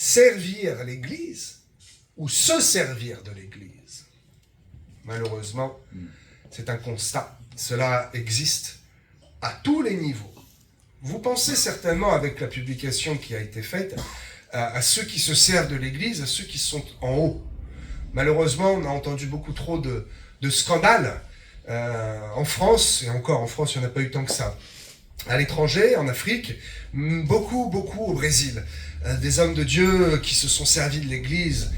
servir l'Église ou se servir de l'Église. Malheureusement, c'est un constat. Cela existe à tous les niveaux. Vous pensez certainement, avec la publication qui a été faite, à ceux qui se servent de l'Église, à ceux qui sont en haut. Malheureusement, on a entendu beaucoup trop de scandales en France, et encore en France, il n'y en a pas eu tant que ça. À l'étranger, en Afrique, beaucoup au Brésil. Des hommes de Dieu qui se sont servis de l'Église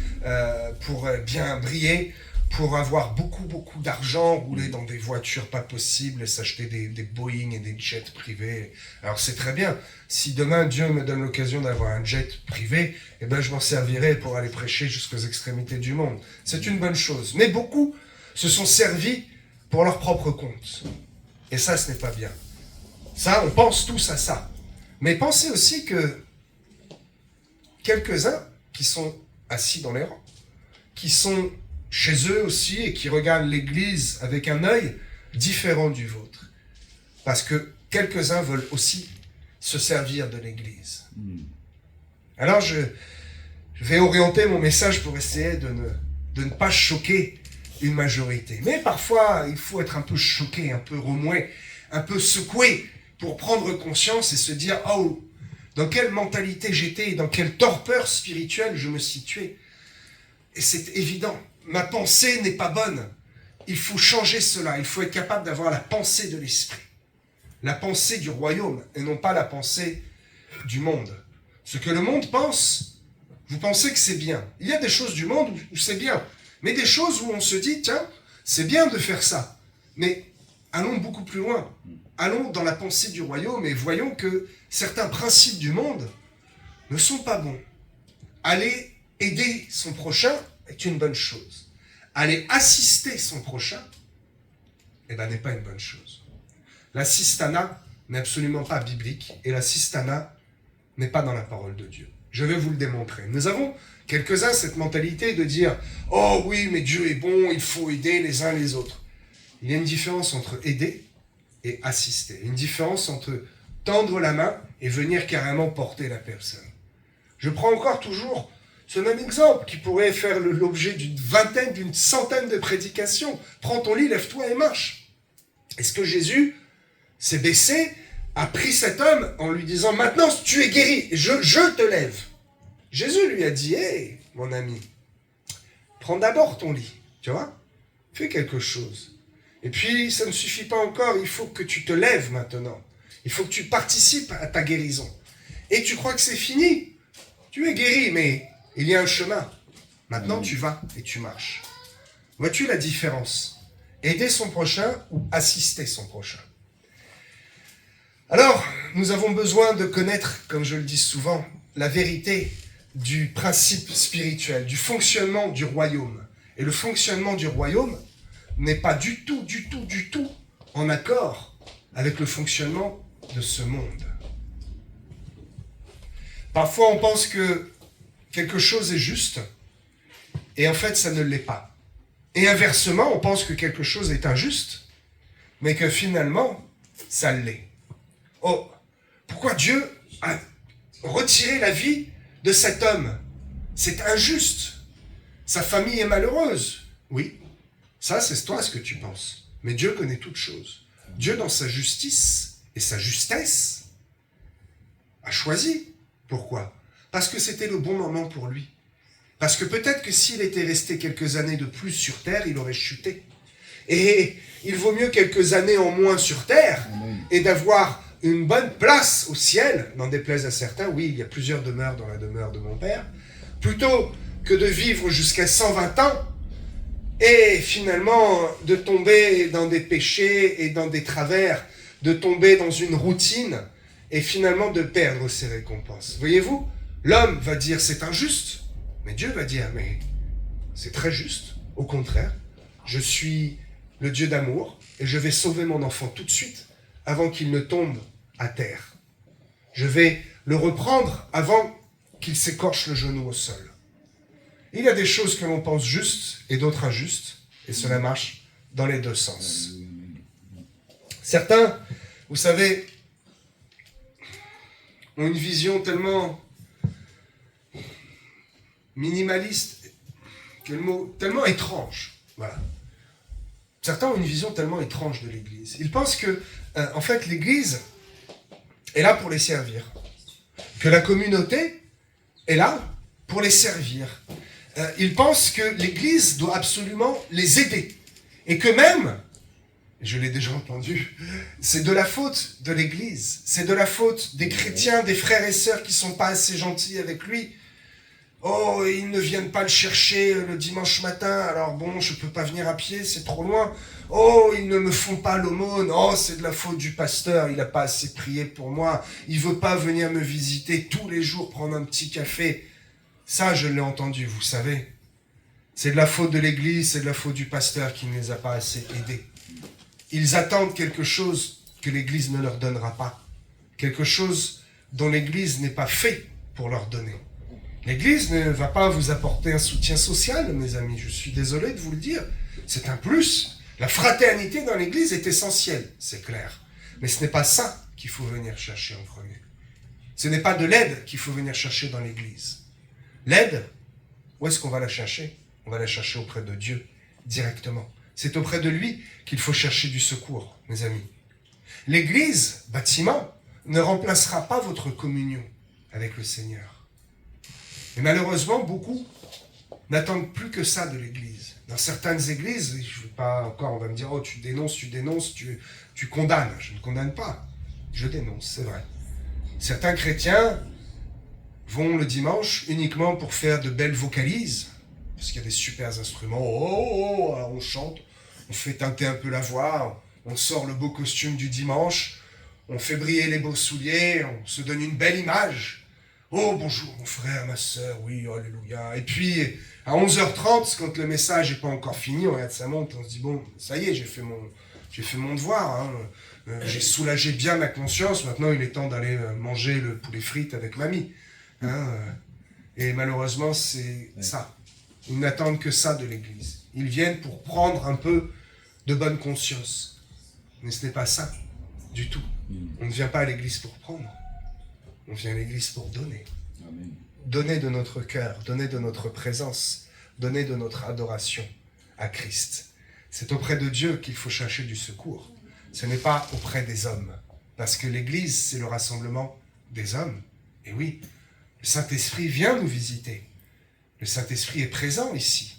pour bien briller, pour avoir beaucoup d'argent, rouler dans des voitures pas possibles et s'acheter des Boeing et des jets privés. Alors c'est très bien. Si demain Dieu me donne l'occasion d'avoir un jet privé, eh ben je m'en servirai pour aller prêcher jusqu'aux extrémités du monde. C'est une bonne chose. Mais beaucoup se sont servis pour leur propre compte. Et ça, ce n'est pas bien. Ça, on pense tous à ça. Mais pensez aussi que quelques-uns qui sont assis dans les rangs, qui sont chez eux aussi et qui regardent l'Église avec un œil différent du vôtre. Parce que quelques-uns veulent aussi se servir de l'Église. Alors je vais orienter mon message pour essayer de ne pas choquer une majorité. Mais parfois, il faut être un peu choqué, un peu remué, un peu secoué pour prendre conscience et se dire « Oh, dans quelle mentalité j'étais et dans quelle torpeur spirituelle je me situais ?» Et c'est évident. Ma pensée n'est pas bonne. Il faut changer cela. Il faut être capable d'avoir la pensée de l'esprit. La pensée du royaume et non pas la pensée du monde. Ce que le monde pense, vous pensez que c'est bien. Il y a des choses du monde où c'est bien. Mais des choses où on se dit, tiens, c'est bien de faire ça. Mais allons beaucoup plus loin. Allons dans la pensée du royaume et voyons que certains principes du monde ne sont pas bons. Aller aider son prochain est une bonne chose. Aller assister son prochain, eh ben, n'est pas une bonne chose. L'assistanat n'est absolument pas biblique et l'assistanat n'est pas dans la parole de Dieu. Je vais vous le démontrer. Nous avons quelques-uns cette mentalité de dire « Oh oui, mais Dieu est bon, il faut aider les uns les autres. » Il y a une différence entre aider et assister. Une différence entre tendre la main et venir carrément porter la personne. Je prends encore toujours ce même exemple qui pourrait faire l'objet d'une vingtaine, d'une centaine de prédications. Prends ton lit, lève-toi et marche. Est-ce que Jésus s'est baissé, a pris cet homme en lui disant « Maintenant, tu es guéri, je te lève ». Jésus lui a dit « Hey, mon ami, prends d'abord ton lit, tu vois, fais quelque chose. Et puis, ça ne suffit pas encore, il faut que tu te lèves maintenant. Il faut que tu participes à ta guérison. Et tu crois que c'est fini? Tu es guéri, mais il y a un chemin. Maintenant, tu vas et tu marches. Vois-tu la différence? Aider son prochain ou assister son prochain? Alors, nous avons besoin de connaître, comme je le dis souvent, la vérité du principe spirituel, du fonctionnement du royaume. Et le fonctionnement du royaume n'est pas du tout en accord avec le fonctionnement de ce monde. Parfois, on pense que quelque chose est juste, et en fait, ça ne l'est pas. Et inversement, on pense que quelque chose est injuste, mais que finalement, ça l'est. Oh, pourquoi Dieu a retiré la vie de cet homme? C'est injuste. Sa famille est malheureuse. Oui, ça, c'est toi ce que tu penses. Mais Dieu connaît toutes choses. Dieu, dans sa justice et sa justesse, a choisi. Pourquoi? Parce que c'était le bon moment pour lui. Parce que peut-être que s'il était resté quelques années de plus sur terre, il aurait chuté. Et il vaut mieux quelques années en moins sur terre et d'avoir une bonne place au ciel, n'en déplaise à certains, oui, il y a plusieurs demeures dans la demeure de mon Père, plutôt que de vivre jusqu'à 120 ans et finalement de tomber dans des péchés et dans des travers, de tomber dans une routine et finalement de perdre ses récompenses. Voyez-vous, l'homme va dire c'est injuste, mais Dieu va dire mais c'est très juste, au contraire, je suis le Dieu d'amour et je vais sauver mon enfant tout de suite avant qu'il ne tombe à terre. Je vais le reprendre avant qu'il s'écorche le genou au sol. Il y a des choses que l'on pense justes et d'autres injustes, et cela marche dans les deux sens. Certains, vous savez, ont une vision tellement minimaliste, quel mot, tellement étrange. Voilà. Certains ont une vision tellement étrange de l'Église. Ils pensent que, en fait, l'Église est là pour les servir. Que la communauté est là pour les servir. Ils pensent que l'Église doit absolument les aider. Et que même, je l'ai déjà entendu, c'est de la faute de l'Église. C'est de la faute des chrétiens, des frères et sœurs qui ne sont pas assez gentils avec lui. Oh, ils ne viennent pas le chercher le dimanche matin, alors bon, je ne peux pas venir à pied, c'est trop loin. Oh, ils ne me font pas l'aumône. Oh, c'est de la faute du pasteur, il n'a pas assez prié pour moi. Il ne veut pas venir me visiter tous les jours, prendre un petit café. Ça, je l'ai entendu, vous savez. C'est de la faute de l'Église, c'est de la faute du pasteur qui ne les a pas assez aidés. Ils attendent quelque chose que l'Église ne leur donnera pas. Quelque chose dont l'Église n'est pas fait pour leur donner. L'Église ne va pas vous apporter un soutien social, mes amis. Je suis désolé de vous le dire. C'est un plus. La fraternité dans l'Église est essentielle, c'est clair. Mais ce n'est pas ça qu'il faut venir chercher en premier. Ce n'est pas de l'aide qu'il faut venir chercher dans l'Église. L'aide, où est-ce qu'on va la chercher? On va la chercher auprès de Dieu, directement. C'est auprès de lui qu'il faut chercher du secours, mes amis. L'Église, bâtiment, ne remplacera pas votre communion avec le Seigneur. Et malheureusement, beaucoup n'attendent plus que ça de l'Église. Dans certaines églises, je ne veux pas encore, on va me dire, oh, tu dénonces, tu condamnes. Je ne condamne pas, je dénonce, c'est vrai. Certains chrétiens vont le dimanche uniquement pour faire de belles vocalises, parce qu'il y a des super instruments, alors on chante, on fait teinter un peu la voix, on sort le beau costume du dimanche, on fait briller les beaux souliers, on se donne une belle image. Oh, bonjour mon frère, ma sœur, oui, alléluia. Et puis, à 11h30, quand le message n'est pas encore fini, on regarde sa montre, on se dit, bon, ça y est, j'ai fait mon devoir. Hein. J'ai soulagé bien ma conscience, maintenant il est temps d'aller manger le poulet frites avec mamie. Hein. Et malheureusement, c'est ça. Ils n'attendent que ça de l'Église. Ils viennent pour prendre un peu de bonne conscience. Mais ce n'est pas ça, du tout. On ne vient pas à l'Église pour prendre. On vient à l'Église pour donner. Amen. Donner de notre cœur, donner de notre présence, donner de notre adoration à Christ. C'est auprès de Dieu qu'il faut chercher du secours. Ce n'est pas auprès des hommes. Parce que l'Église, c'est le rassemblement des hommes. Et oui, le Saint-Esprit vient nous visiter. Le Saint-Esprit est présent ici.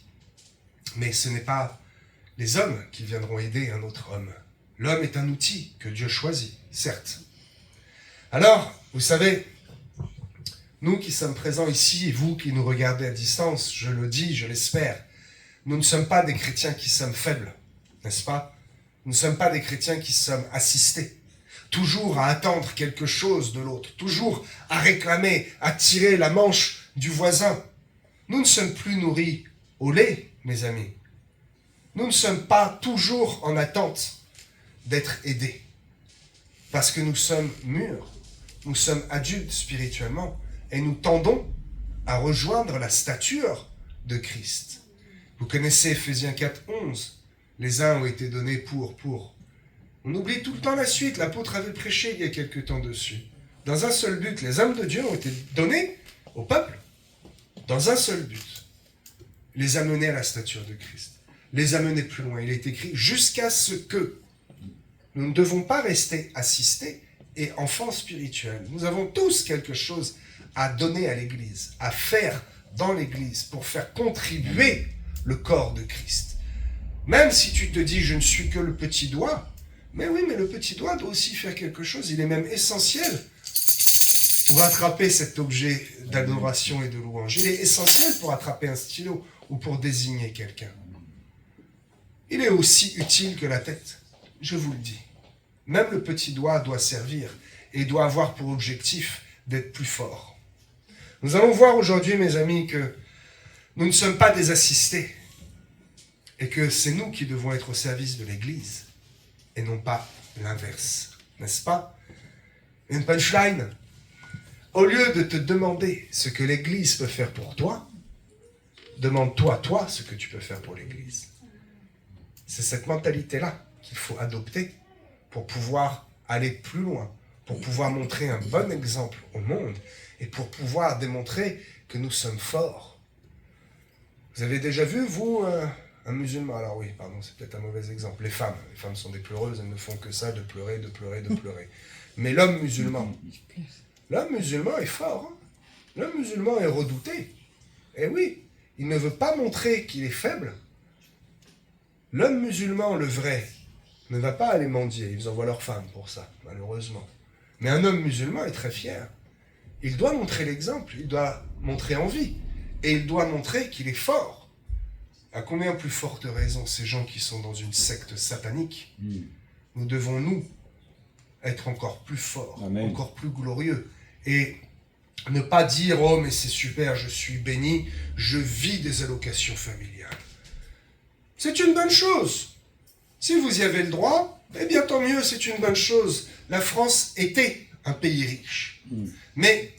Mais ce n'est pas les hommes qui viendront aider un autre homme. L'homme est un outil que Dieu choisit, certes. Alors, vous savez, nous qui sommes présents ici et vous qui nous regardez à distance, je le dis, je l'espère, nous ne sommes pas des chrétiens qui sommes faibles, n'est-ce pas? Nous ne sommes pas des chrétiens qui sommes assistés, toujours à attendre quelque chose de l'autre, toujours à réclamer, à tirer la manche du voisin. Nous ne sommes plus nourris au lait, mes amis. Nous ne sommes pas toujours en attente d'être aidés, parce que nous sommes mûrs. Nous sommes adultes spirituellement et nous tendons à rejoindre la stature de Christ. Vous connaissez Ephésiens 4, 11. Les uns ont été donnés pour. On oublie tout le temps la suite. L'apôtre avait prêché il y a quelque temps dessus. Dans un seul but, les hommes de Dieu ont été donnés au peuple. Dans un seul but. Les amener à la stature de Christ. Les amener plus loin. Il est écrit jusqu'à ce que nous ne devons pas rester assistés et enfants spirituels. Nous avons tous quelque chose à donner à l'Église, à faire dans l'Église pour faire contribuer le corps de Christ. Même si tu te dis, je ne suis que le petit doigt, mais oui, mais le petit doigt doit aussi faire quelque chose. Il est même essentiel pour attraper cet objet d'adoration et de louange. Il est essentiel pour attraper un stylo ou pour désigner quelqu'un. Il est aussi utile que la tête, je vous le dis. Même le petit doigt doit servir et doit avoir pour objectif d'être plus fort. Nous allons voir aujourd'hui, mes amis, que nous ne sommes pas des assistés et que c'est nous qui devons être au service de l'Église et non pas l'inverse. N'est-ce pas? Une punchline. Au lieu de te demander ce que l'Église peut faire pour toi, demande-toi, toi, ce que tu peux faire pour l'Église. C'est cette mentalité-là qu'il faut adopter pour pouvoir aller plus loin, pour pouvoir montrer un bon exemple au monde et pour pouvoir démontrer que nous sommes forts Vous avez déjà vu, vous, un musulman? Alors oui, pardon, c'est peut-être un mauvais exemple. Les femmes sont des pleureuses, elles ne font que ça, de pleurer, de pleurer, de pleurer. Mais l'homme musulman est fort. Hein. L'homme musulman est redouté. Eh oui, il ne veut pas montrer qu'il est faible. L'homme musulman, le vrai, ne va pas aller mendier. Ils envoient leurs femmes pour ça, malheureusement. Mais un homme musulman est très fier. Il doit montrer l'exemple, il doit montrer envie. Et il doit montrer qu'il est fort. À combien plus forte raison ces gens qui sont dans une secte satanique, nous devons, nous, être encore plus forts, Amen. Encore plus glorieux. Et ne pas dire « Oh, mais c'est super, je suis béni, je vis des allocations familiales. » C'est une bonne chose. Si vous y avez le droit, eh bien tant mieux, c'est une bonne chose. La France était un pays riche. Mais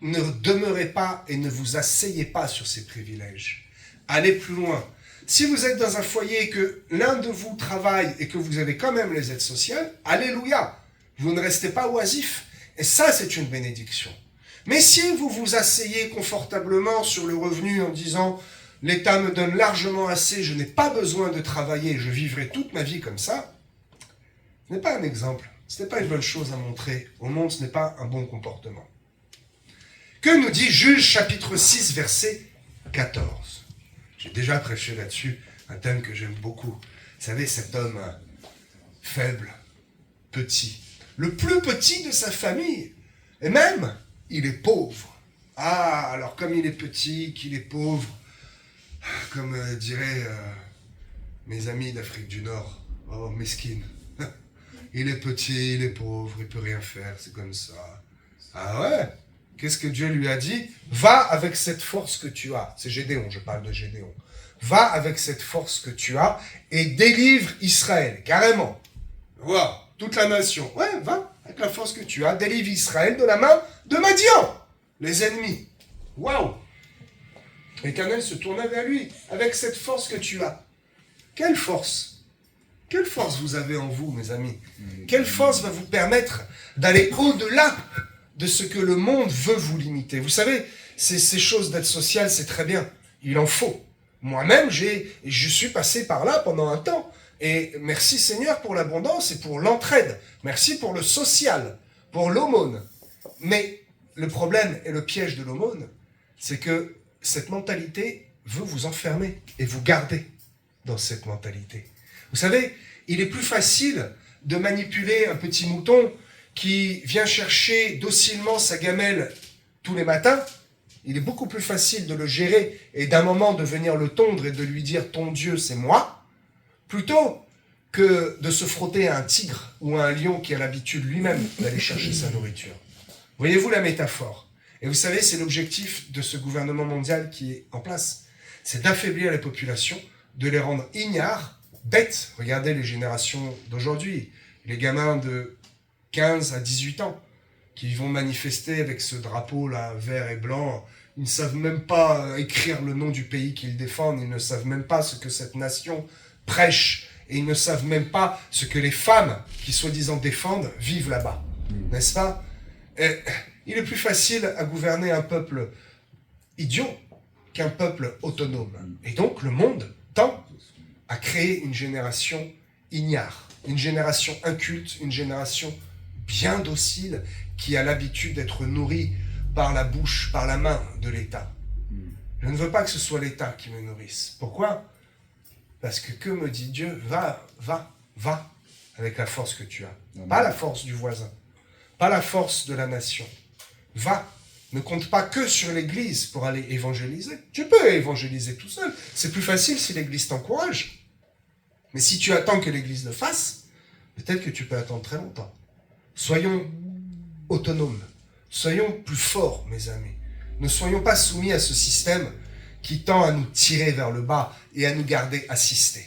ne demeurez pas et ne vous asseyez pas sur ces privilèges. Allez plus loin. Si vous êtes dans un foyer et que l'un de vous travaille et que vous avez quand même les aides sociales, alléluia. Vous ne restez pas oisif. Et ça, c'est une bénédiction. Mais si vous vous asseyez confortablement sur le revenu en disant « L'État me donne largement assez, je n'ai pas besoin de travailler, je vivrai toute ma vie comme ça », ce n'est pas un exemple, ce n'est pas une bonne chose à montrer au monde, ce n'est pas un bon comportement. Que nous dit Juge chapitre 6, verset 14 ? J'ai déjà prêché là-dessus, un thème que j'aime beaucoup. Vous savez, cet homme faible, petit, le plus petit de sa famille, et même, il est pauvre. Ah, alors comme il est petit, qu'il est pauvre, comme diraient mes amis d'Afrique du Nord, oh, mesquine. Il est petit, il est pauvre, il peut rien faire, c'est comme ça. Ah ouais? Qu'est-ce que Dieu lui a dit? Va avec cette force que tu as. C'est Gédéon, je parle de Gédéon. Va avec cette force que tu as et délivre Israël, carrément. Wow, toute la nation. Ouais, va avec la force que tu as, délivre Israël de la main de Madian, les ennemis. Waouh! L'Éternel se tourna vers lui avec cette force que tu as. Quelle force? Quelle force vous avez en vous, mes amis? Quelle force va vous permettre d'aller au-delà de ce que le monde veut vous limiter? Vous savez, ces choses d'aide sociale, c'est très bien. Il en faut. Moi-même, je suis passé par là pendant un temps. Et merci Seigneur pour l'abondance et pour l'entraide. Merci pour le social, pour l'aumône. Mais le problème et le piège de l'aumône, c'est que cette mentalité veut vous enfermer et vous garder dans cette mentalité. Vous savez, il est plus facile de manipuler un petit mouton qui vient chercher docilement sa gamelle tous les matins. Il est beaucoup plus facile de le gérer et d'un moment de venir le tondre et de lui dire « ton Dieu, c'est moi », plutôt que de se frotter à un tigre ou à un lion qui a l'habitude lui-même d'aller chercher sa nourriture. Voyez-vous la métaphore? Et vous savez, c'est l'objectif de ce gouvernement mondial qui est en place. C'est d'affaiblir les populations, de les rendre ignares, bêtes. Regardez les générations d'aujourd'hui, les gamins de 15 à 18 ans qui vont manifester avec ce drapeau-là, vert et blanc. Ils ne savent même pas écrire le nom du pays qu'ils défendent, ils ne savent même pas ce que cette nation prêche, et ils ne savent même pas ce que les femmes qui soi-disant défendent vivent là-bas. N'est-ce pas? Et il est plus facile à gouverner un peuple idiot qu'un peuple autonome. Et donc le monde tend à créer une génération ignare, une génération inculte, une génération bien docile qui a l'habitude d'être nourrie par la bouche, par la main de l'État. Je ne veux pas que ce soit l'État qui me nourrisse. Pourquoi? Parce que me dit Dieu? Va avec la force que tu as. Amen. Pas la force du voisin, pas la force de la nation. Va. Ne compte pas que sur l'Église pour aller évangéliser. Tu peux évangéliser tout seul. C'est plus facile si l'Église t'encourage. Mais si tu attends que l'Église le fasse, peut-être que tu peux attendre très longtemps. Soyons autonomes. Soyons plus forts, mes amis. Ne soyons pas soumis à ce système qui tend à nous tirer vers le bas et à nous garder assistés.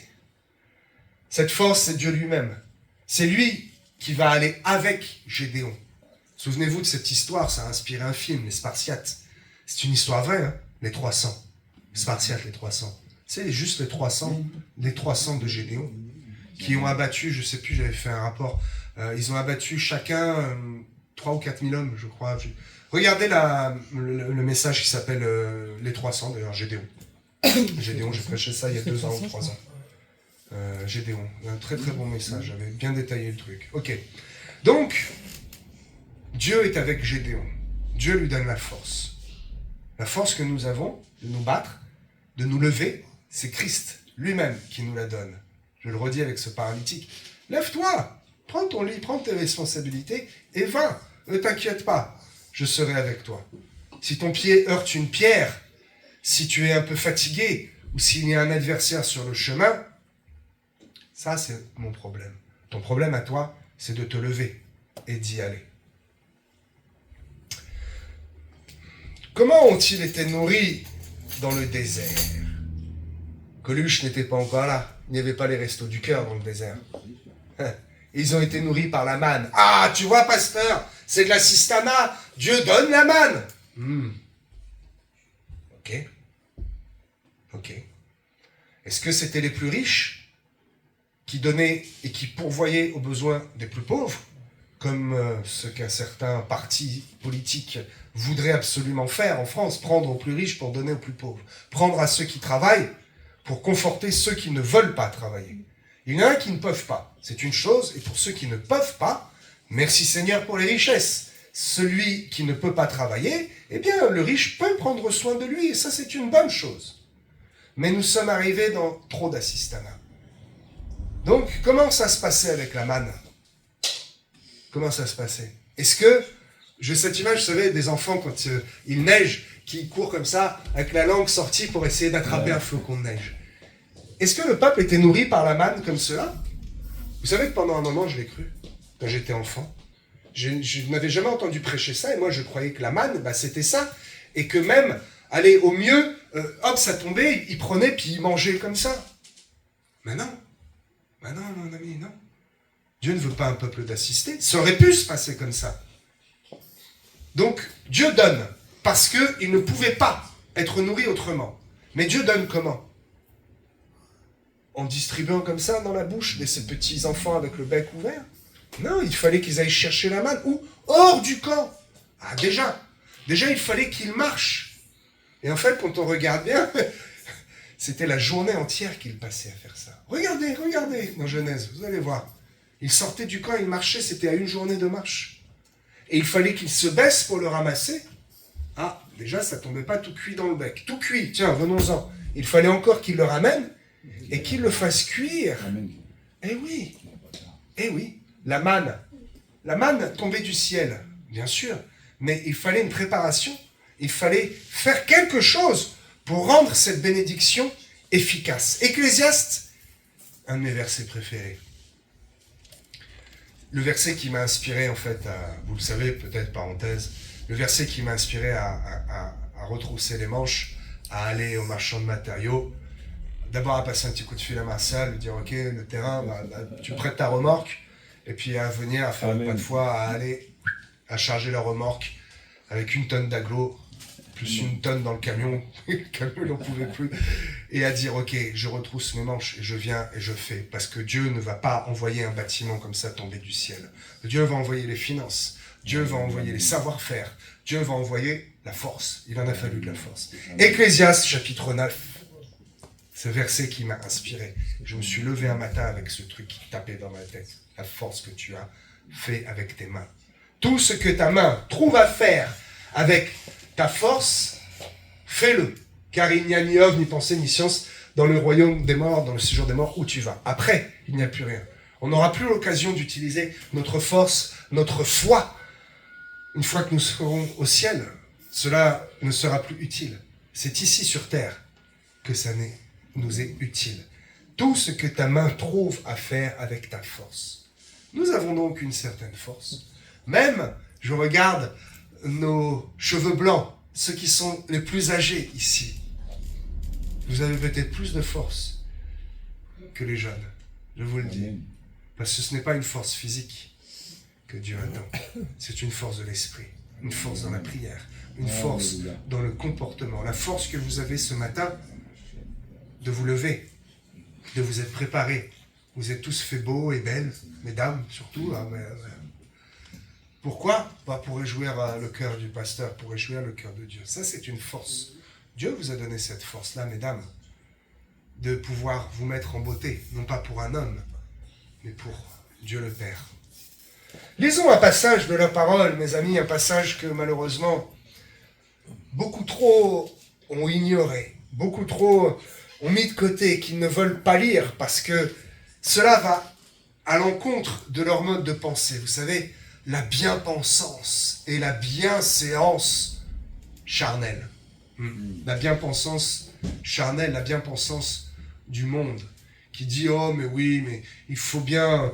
Cette force, c'est Dieu lui-même. C'est lui qui va aller avec Gédéon. Souvenez-vous de cette histoire, ça a inspiré un film, les Spartiates. C'est une histoire vraie, hein, les 300. Les Spartiates, les 300. C'est juste les 300 de Gédéon qui ont abattu, je ne sais plus, j'avais fait un rapport, ils ont abattu chacun 3 ou 4 000 hommes, je crois. Regardez le message qui s'appelle les 300, d'ailleurs, Gédéon. Gédéon, j'ai prêché ça il y a 2 ans ou 3 ans. Gédéon, un très très bon message, j'avais bien détaillé le truc. Ok, donc, Dieu est avec Gédéon. Dieu lui donne la force. La force que nous avons de nous battre, de nous lever, c'est Christ lui-même qui nous la donne. Je le redis avec ce paralytique. Lève-toi, prends ton lit, prends tes responsabilités et va. Ne t'inquiète pas, je serai avec toi. Si ton pied heurte une pierre, si tu es un peu fatigué ou s'il y a un adversaire sur le chemin, ça c'est mon problème. Ton problème à toi, c'est de te lever et d'y aller. Comment ont-ils été nourris dans le désert? Coluche n'était pas encore là. Il n'y avait pas les restos du cœur dans le désert. Ils ont été nourris par la manne. Ah, tu vois, pasteur, c'est de la sistana. Dieu donne la manne. Ok. Est-ce que c'était les plus riches qui donnaient et qui pourvoyaient aux besoins des plus pauvres, comme ce qu'un certain parti politique voudrait absolument faire en France, prendre aux plus riches pour donner aux plus pauvres, prendre à ceux qui travaillent pour conforter ceux qui ne veulent pas travailler. Il y en a qui ne peuvent pas, c'est une chose, et pour ceux qui ne peuvent pas, merci Seigneur pour les richesses. Celui qui ne peut pas travailler, eh bien le riche peut prendre soin de lui, et ça c'est une bonne chose. Mais nous sommes arrivés dans trop d'assistanat. Donc, comment ça se passait avec la manne? Comment ça se passait? Est-ce que, j'ai cette image, vous savez, des enfants quand il neige, qui courent comme ça, avec la langue sortie pour essayer d'attraper un flocon de neige. Est-ce que le peuple était nourri par la manne comme cela? Vous savez que pendant un moment, je l'ai cru, quand j'étais enfant. Je n'avais jamais entendu prêcher ça, et moi je croyais que la manne, c'était ça, et que même, allez, au mieux, hop, ça tombait, il prenait, puis il mangeait comme ça. Mais non, mon ami, non. Dieu ne veut pas un peuple d'assister. Ça aurait pu se passer comme ça. Donc, Dieu donne, parce qu'il ne pouvait pas être nourri autrement. Mais Dieu donne comment? En distribuant comme ça dans la bouche de ces petits enfants avec le bec ouvert? Non, il fallait qu'ils aillent chercher la manne, ou hors du camp. Ah, déjà, il fallait qu'ils marchent. Et en fait, quand on regarde bien, c'était la journée entière qu'ils passaient à faire ça. Regardez, dans Genèse, vous allez voir. Ils sortaient du camp, ils marchaient, c'était à une journée de marche. Et il fallait qu'ils se baissent pour le ramasser. Ah, déjà, ça tombait pas tout cuit dans le bec. Tout cuit, tiens, venons-en. Il fallait encore qu'ils le ramènent et qu'ils le fassent cuire. Eh oui, la manne tombait du ciel, bien sûr, mais il fallait une préparation, il fallait faire quelque chose pour rendre cette bénédiction efficace. Ecclésiaste, un de mes versets préférés. Le verset qui m'a inspiré, en fait, vous le savez, peut-être parenthèse, le verset qui m'a inspiré à retrousser les manches, à aller au marchand de matériaux, d'abord à passer un petit coup de fil à Martial, lui dire, ok, le terrain, tu prêtes ta remorque, et puis à venir, à faire le pas de foi, à aller, à charger la remorque avec 1 tonne d'agglo, plus 1 tonne dans le camion, le camion il n'en pouvait plus, et à dire, ok, je retrousse mes manches, et je viens et je fais, parce que Dieu ne va pas envoyer un bâtiment comme ça tomber du ciel. Dieu va envoyer les finances, Dieu va envoyer les savoir-faire, Dieu va envoyer la force, il en a fallu de la force. Ecclésiaste, chapitre 9, ce verset qui m'a inspiré. Je me suis levé un matin avec ce truc qui tapait dans ma tête, la force que tu as fait avec tes mains. Tout ce que ta main trouve à faire avec ta force, fais-le, car il n'y a ni œuvre, ni pensée, ni science dans le royaume des morts, dans le séjour des morts où tu vas. Après, il n'y a plus rien. On n'aura plus l'occasion d'utiliser notre force, notre foi. Une fois que nous serons au ciel, cela ne sera plus utile. C'est ici sur terre que ça nous est utile. Tout ce que ta main trouve à faire avec ta force. Nous avons donc une certaine force. Même, je regarde nos cheveux blancs, ceux qui sont les plus âgés ici. Vous avez peut-être plus de force que les jeunes, je vous le dis. Parce que ce n'est pas une force physique que Dieu attend. C'est une force de l'esprit, une force dans la prière, une force dans le comportement. La force que vous avez ce matin de vous lever, de vous être préparés. Vous êtes tous faits beaux et belles, mesdames surtout. Pourquoi? Pour réjouir le cœur du pasteur, pour réjouir le cœur de Dieu. Ça, c'est une force Dieu vous a donné cette force-là, mesdames, de pouvoir vous mettre en beauté, non pas pour un homme, mais pour Dieu le Père. Lisons un passage de la parole, mes amis, un passage que malheureusement beaucoup trop ont ignoré, beaucoup trop ont mis de côté, qu'ils ne veulent pas lire, parce que cela va à l'encontre de leur mode de pensée. Vous savez, la bien-pensance et la bien-séance charnelle. La bien-pensance charnelle, la bien-pensance du monde, qui dit « Oh, mais oui, mais il faut bien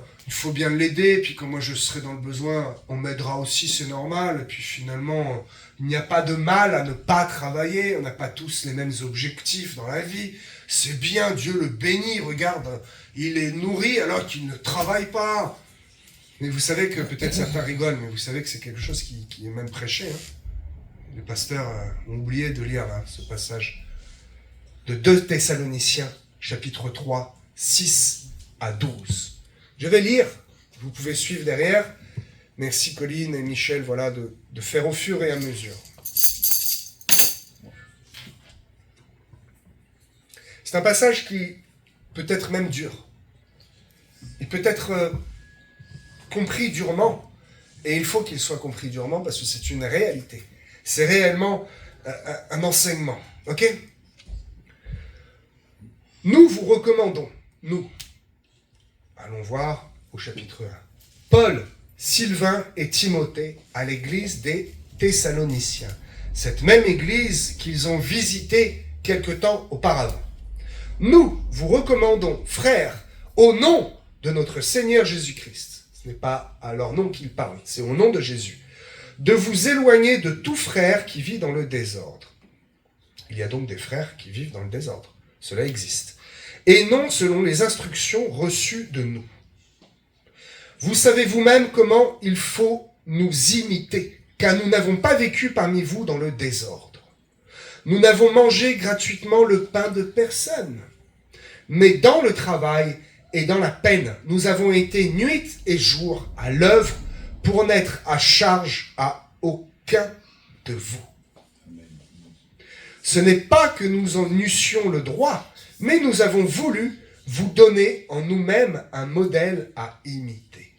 l'aider, puis quand moi je serai dans le besoin, on m'aidera aussi, c'est normal. Et puis finalement, il n'y a pas de mal à ne pas travailler, on n'a pas tous les mêmes objectifs dans la vie. C'est bien, Dieu le bénit, regarde, il est nourri alors qu'il ne travaille pas. » Mais vous savez que, peut-être certains rigolent, mais vous savez que c'est quelque chose qui est même prêché. Les pasteurs ont oublié de lire là, ce passage de 2 Thessaloniciens, chapitre 3, 6 à 12. Je vais lire, vous pouvez suivre derrière. Merci Colline et Michel, voilà, de faire au fur et à mesure. C'est un passage qui peut être même dur. Il peut être compris durement, et il faut qu'il soit compris durement parce que c'est une réalité. C'est réellement un enseignement, ok ? Nous vous recommandons, nous, allons voir au chapitre 1, Paul, Sylvain et Timothée à l'église des Thessaloniciens, cette même église qu'ils ont visitée quelque temps auparavant. Nous vous recommandons, frères, au nom de notre Seigneur Jésus-Christ, ce n'est pas à leur nom qu'ils parlent, c'est au nom de Jésus, de vous éloigner de tout frère qui vit dans le désordre. Il y a donc des frères qui vivent dans le désordre, cela existe, et non selon les instructions reçues de nous. Vous savez vous-même comment il faut nous imiter, car nous n'avons pas vécu parmi vous dans le désordre. Nous n'avons mangé gratuitement le pain de personne, mais dans le travail et dans la peine, nous avons été nuit et jour à l'œuvre pour n'être à charge à aucun de vous. Ce n'est pas que nous en eussions le droit, mais nous avons voulu vous donner en nous-mêmes un modèle à imiter.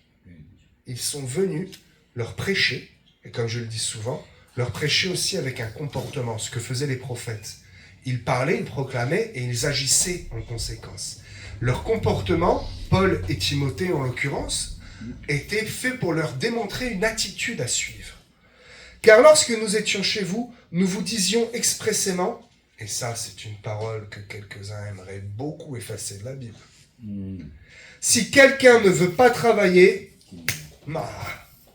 Ils sont venus leur prêcher, et comme je le dis souvent, leur prêcher aussi avec un comportement, ce que faisaient les prophètes. Ils parlaient, ils proclamaient et ils agissaient en conséquence. Leur comportement, Paul et Timothée en l'occurrence, était fait pour leur démontrer une attitude à suivre. Car lorsque nous étions chez vous, nous vous disions expressément, et ça c'est une parole que quelques-uns aimeraient beaucoup effacer de la Bible, si quelqu'un ne veut pas travailler,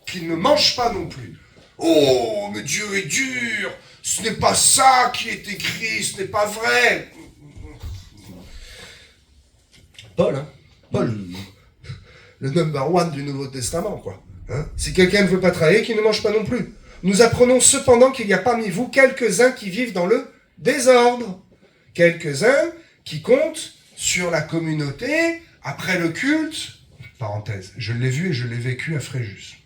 qu'il ne mange pas non plus. Oh, mais Dieu est dur, ce n'est pas ça qui est écrit, ce n'est pas vrai. Paul, Paul, le number one du Nouveau Testament, quoi. Si quelqu'un ne veut pas travailler, qu'il ne mange pas non plus. Nous apprenons cependant qu'il y a parmi vous quelques-uns qui vivent dans le désordre. Quelques-uns qui comptent sur la communauté après le culte. Parenthèse, je l'ai vu et je l'ai vécu à Fréjus.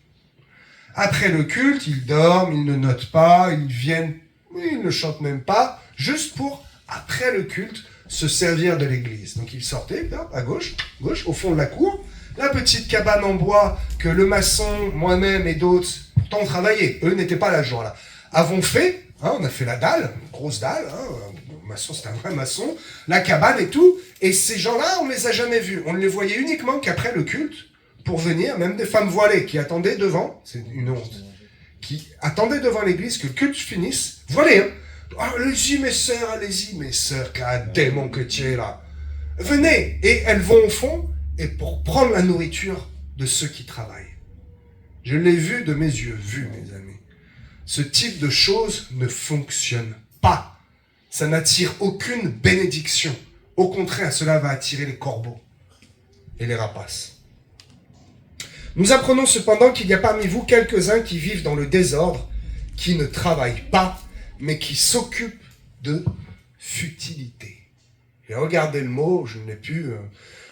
Après le culte, ils dorment, ils ne notent pas, ils viennent, ils ne chantent même pas, juste pour, après le culte, se servir de l'église. Donc ils sortaient, là, à gauche, au fond de la cour, la petite cabane en bois que le maçon, moi-même et d'autres, pourtant on travaillait, eux n'étaient pas là ce jour-là, avons fait, on a fait la dalle, une grosse dalle, le maçon c'était un vrai maçon, la cabane et tout, et ces gens-là, on ne les a jamais vus, on ne les voyait uniquement qu'après le culte, pour venir, même des femmes voilées qui attendaient devant, c'est une honte, qui attendaient devant l'église que le culte finisse, voilées, allez-y mes sœurs, quel démon que tu es là. Venez, et elles vont au fond, et pour prendre la nourriture de ceux qui travaillent. Je l'ai vu de mes yeux, mes amis. Ce type de choses ne fonctionne pas. Ça n'attire aucune bénédiction. Au contraire, cela va attirer les corbeaux et les rapaces. Nous apprenons cependant qu'il y a parmi vous quelques-uns qui vivent dans le désordre, qui ne travaillent pas, mais qui s'occupent de futilité. Et regardez le mot, je ne l'ai plus,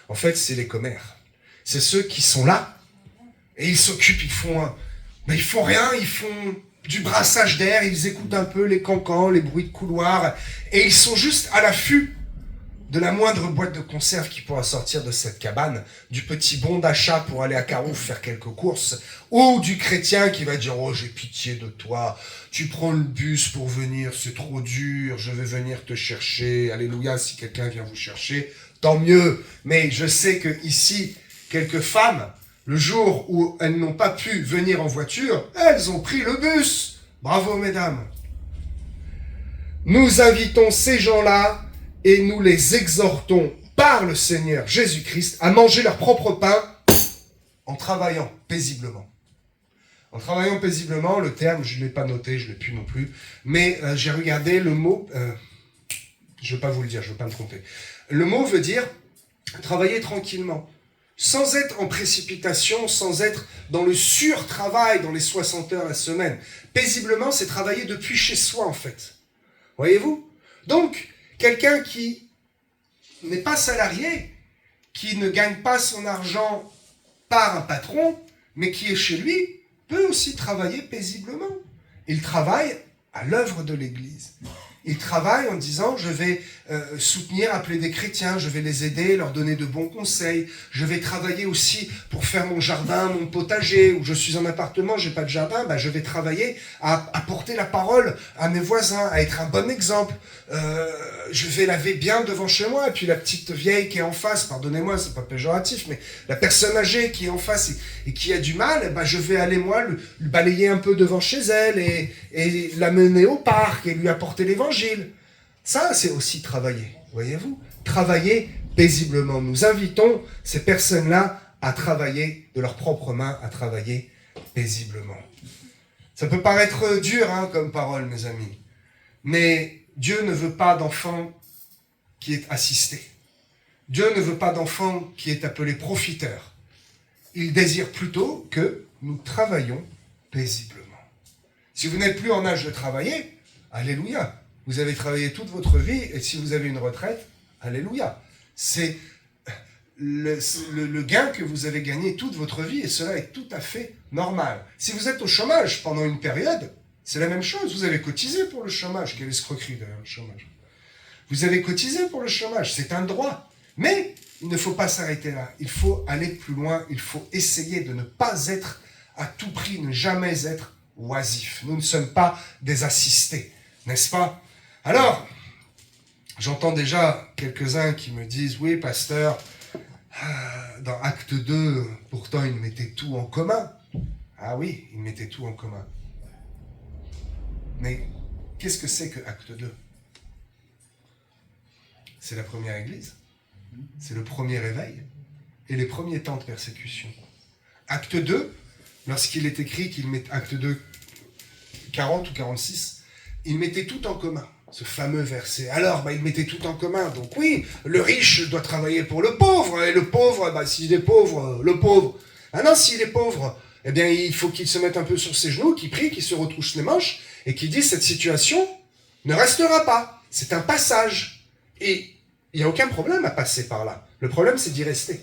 en fait c'est les commères. C'est ceux qui sont là, et ils s'occupent, ils font rien, ils font du brassage d'air, ils écoutent un peu les cancans, les bruits de couloir, et ils sont juste à l'affût de la moindre boîte de conserve qui pourra sortir de cette cabane, du petit bon d'achat pour aller à Carouf faire quelques courses, ou du chrétien qui va dire « Oh, j'ai pitié de toi, tu prends le bus pour venir, c'est trop dur, je vais venir te chercher, alléluia, si quelqu'un vient vous chercher, tant mieux. » Mais je sais que ici, quelques femmes, le jour où elles n'ont pas pu venir en voiture, elles ont pris le bus. Bravo, mesdames. Nous invitons ces gens-là et nous les exhortons par le Seigneur Jésus-Christ à manger leur propre pain en travaillant paisiblement. En travaillant paisiblement, le terme, je ne l'ai pas noté, je ne l'ai plus non plus, mais j'ai regardé le mot, je ne vais pas vous le dire, je ne veux pas me tromper. Le mot veut dire travailler tranquillement, sans être en précipitation, sans être dans le sur-travail, dans les 60 heures la semaine. Paisiblement, c'est travailler depuis chez soi, en fait. Voyez-vous? Donc, quelqu'un qui n'est pas salarié, qui ne gagne pas son argent par un patron, mais qui est chez lui, peut aussi travailler paisiblement. Il travaille à l'œuvre de l'Église. Il travaille en disant, je vais soutenir, appeler des chrétiens, je vais les aider, leur donner de bons conseils. Je vais travailler aussi pour faire mon jardin, mon potager, ou je suis en appartement, j'ai pas de jardin, je vais travailler à apporter la parole à mes voisins, à être un bon exemple. Je vais laver bien devant chez moi, et puis la petite vieille qui est en face, pardonnez-moi, c'est pas péjoratif, mais la personne âgée qui est en face et qui a du mal, je vais aller moi lui balayer un peu devant chez elle et l'amener au parc et lui apporter l'évangile. Ça, c'est aussi travailler, voyez-vous. Travailler paisiblement. Nous invitons ces personnes-là à travailler de leurs propres mains, à travailler paisiblement. Ça peut paraître dur comme parole, mes amis, mais Dieu ne veut pas d'enfant qui est assisté. Dieu ne veut pas d'enfant qui est appelé profiteur. Il désire plutôt que nous travaillions paisiblement. Si vous n'êtes plus en âge de travailler, alléluia. Vous avez travaillé toute votre vie, et si vous avez une retraite, alléluia. C'est le gain que vous avez gagné toute votre vie, et cela est tout à fait normal. Si vous êtes au chômage pendant une période, c'est la même chose. Vous avez cotisé pour le chômage. Quelle escroquerie derrière le chômage. Vous avez cotisé pour le chômage, c'est un droit. Mais il ne faut pas s'arrêter là. Il faut aller plus loin. Il faut essayer de ne pas être à tout prix, ne jamais être oisif. Nous ne sommes pas des assistés, n'est-ce pas? Alors, j'entends déjà quelques-uns qui me disent « Oui, pasteur, dans Acte 2, pourtant, il mettait tout en commun. » Ah oui, il mettait tout en commun. Mais qu'est-ce que c'est que Acte 2? C'est la première église, c'est le premier réveil et les premiers temps de persécution. Acte 2, lorsqu'il est écrit qu'il met Acte 2, 40 ou 46, il mettait tout en commun, ce fameux verset. Alors, il mettait tout en commun. Donc oui, le riche doit travailler pour le pauvre, et le pauvre, s'il est pauvre, le pauvre. Ah non, s'il est pauvre, eh bien, il faut qu'il se mette un peu sur ses genoux, qu'il prie, qu'il se retrousse les manches, et qu'il dise, cette situation ne restera pas. C'est un passage. Et il n'y a aucun problème à passer par là. Le problème, c'est d'y rester.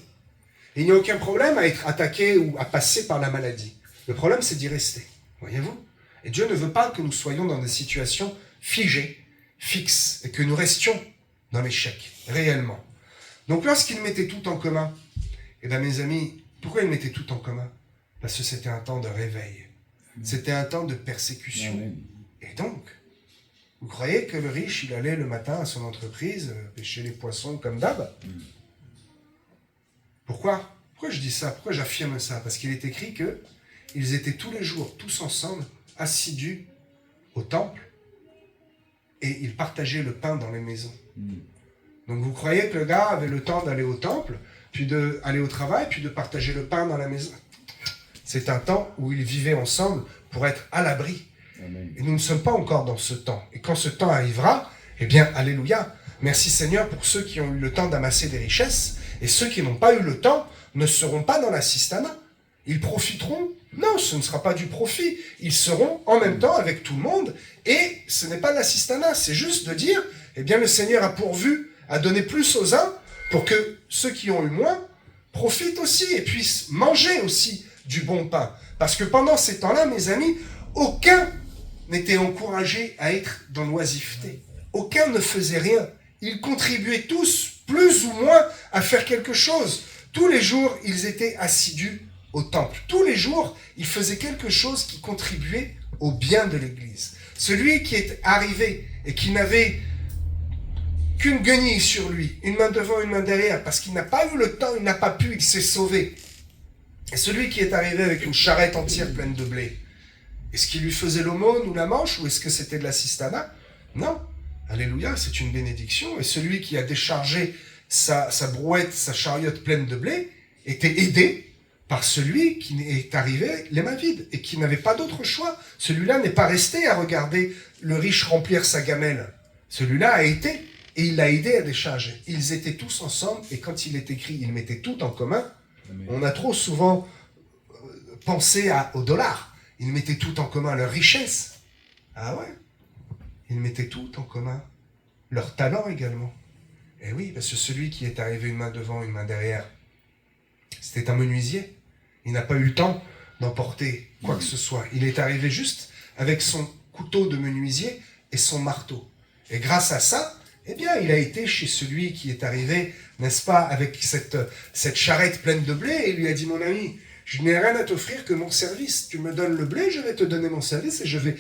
Et il n'y a aucun problème à être attaqué ou à passer par la maladie. Le problème, c'est d'y rester. Voyez-vous? Et Dieu ne veut pas que nous soyons dans des situations figées, fixes, et que nous restions dans l'échec, réellement. Donc, lorsqu'il mettait tout en commun, eh bien, mes amis, pourquoi il mettait tout en commun? Parce que c'était un temps de réveil. C'était un temps de persécution. Amen. Et donc, vous croyez que le riche, il allait le matin à son entreprise pêcher les poissons comme d'hab? Pourquoi? Pourquoi je dis ça? Pourquoi j'affirme ça? Parce qu'il est écrit qu'ils étaient tous les jours, tous ensemble, assidus au temple, et ils partageaient le pain dans les maisons. Donc vous croyez que le gars avait le temps d'aller au temple, puis d'aller au travail, puis de partager le pain dans la maison? C'est un temps où ils vivaient ensemble pour être à l'abri. Amen. Et nous ne sommes pas encore dans ce temps. Et quand ce temps arrivera, eh bien, alléluia. Merci Seigneur pour ceux qui ont eu le temps d'amasser des richesses, et ceux qui n'ont pas eu le temps ne seront pas dans l'assistanat. Ils profiteront? Non, ce ne sera pas du profit. Ils seront en même temps avec tout le monde, et ce n'est pas l'assistanat, c'est juste de dire, eh bien, le Seigneur a pourvu à donner plus aux uns pour que ceux qui ont eu moins profitent aussi et puissent manger aussi du bon pain. Parce que pendant ces temps-là, mes amis, aucun n'était encouragé à être dans l'oisiveté. Aucun ne faisait rien. Ils contribuaient tous, plus ou moins, à faire quelque chose. Tous les jours, ils étaient assidus au temple. Tous les jours, ils faisaient quelque chose qui contribuait au bien de l'Église. Celui qui est arrivé et qui n'avait qu'une guenille sur lui, une main devant, une main derrière, parce qu'il n'a pas eu le temps, il n'a pas pu, il s'est sauvé. Et celui qui est arrivé avec une charrette entière pleine de blé, est-ce qu'il lui faisait l'aumône ou la manche, ou est-ce que c'était de l'assistanat? Non. Alléluia, c'est une bénédiction. Et celui qui a déchargé sa brouette, sa chariote pleine de blé, était aidé par celui qui est arrivé avec les mains vides et qui n'avait pas d'autre choix. Celui-là n'est pas resté à regarder le riche remplir sa gamelle. Celui-là a été, et il l'a aidé à décharger. Ils étaient tous ensemble, et quand il est écrit, ils mettaient tout en commun. On a trop souvent pensé au dollar. Ils mettaient tout en commun, leur richesse. Ah ouais? Ils mettaient tout en commun. Leur talent également. Et oui, parce que celui qui est arrivé une main devant, une main derrière, c'était un menuisier. Il n'a pas eu le temps d'emporter quoi que ce soit. Il est arrivé juste avec son couteau de menuisier et son marteau. Et grâce à ça, eh bien, il a été chez celui qui est arrivé, n'est-ce pas, avec cette charrette pleine de blé, et il lui a dit, mon ami, je n'ai rien à t'offrir que mon service. Tu me donnes le blé, je vais te donner mon service et je vais